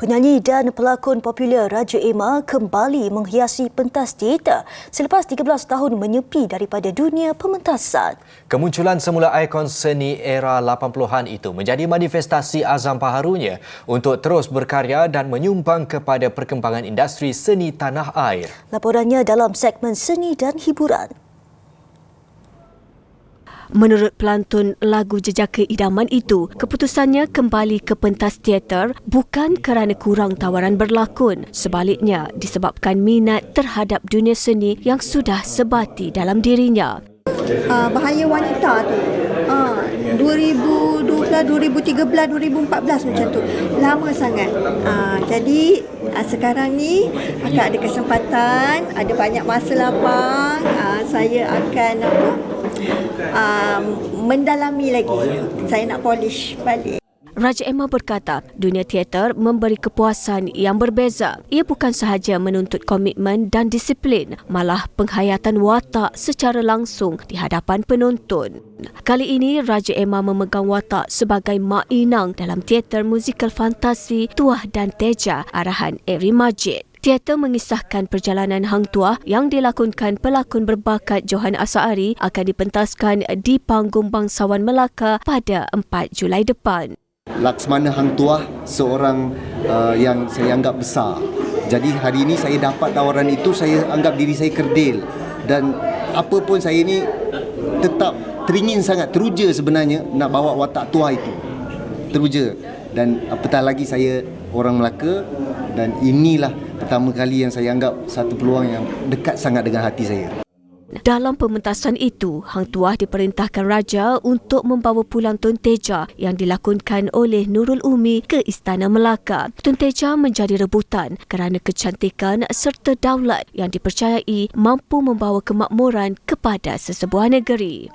Penyanyi dan pelakon popular Raja Emma kembali menghiasi pentas teater selepas 13 tahun menyepi daripada dunia pementasan. Kemunculan semula ikon seni era 80-an itu menjadi manifestasi azam baharunya untuk terus berkarya dan menyumbang kepada perkembangan industri seni tanah air. Laporannya dalam segmen seni dan hiburan. Menurut pelantun lagu jejaka idaman itu, keputusannya kembali ke pentas teater bukan kerana kurang tawaran berlakon. Sebaliknya, disebabkan minat terhadap dunia seni yang sudah sebati dalam dirinya. Bahaya Wanita tu 2012, 2013, 2014 macam tu. Lama sangat. Jadi sekarang ni akan ada kesempatan, ada banyak masa lapang. Saya akan mendalami lagi. Saya nak polish balik. Raja Emma berkata, dunia teater memberi kepuasan yang berbeza. Ia bukan sahaja menuntut komitmen dan disiplin, malah penghayatan watak secara langsung di hadapan penonton. Kali ini, Raja Emma memegang watak sebagai Mak Inang dalam teater musikal fantasi Tuah dan Teja arahan Eri Majid. Teater mengisahkan perjalanan Hang Tuah yang dilakonkan pelakon berbakat Johan Asari akan dipentaskan di panggung Bangsawan Melaka pada 4 Julai depan. Laksmana Hang Tuah seorang yang saya anggap besar. Jadi hari ini saya dapat tawaran itu, saya anggap diri saya kerdil. Dan apa pun saya ni tetap teringin sangat, teruja sebenarnya nak bawa watak Tuah itu. Teruja. Dan apatah lagi saya orang Melaka dan inilah pertama kali yang saya anggap satu peluang yang dekat sangat dengan hati saya. Dalam pementasan itu, Hang Tuah diperintahkan Raja untuk membawa pulang Tun Teja yang dilakonkan oleh Nurul Umi ke Istana Melaka. Tun Teja menjadi rebutan kerana kecantikan serta daulat yang dipercayai mampu membawa kemakmuran kepada sesebuah negeri.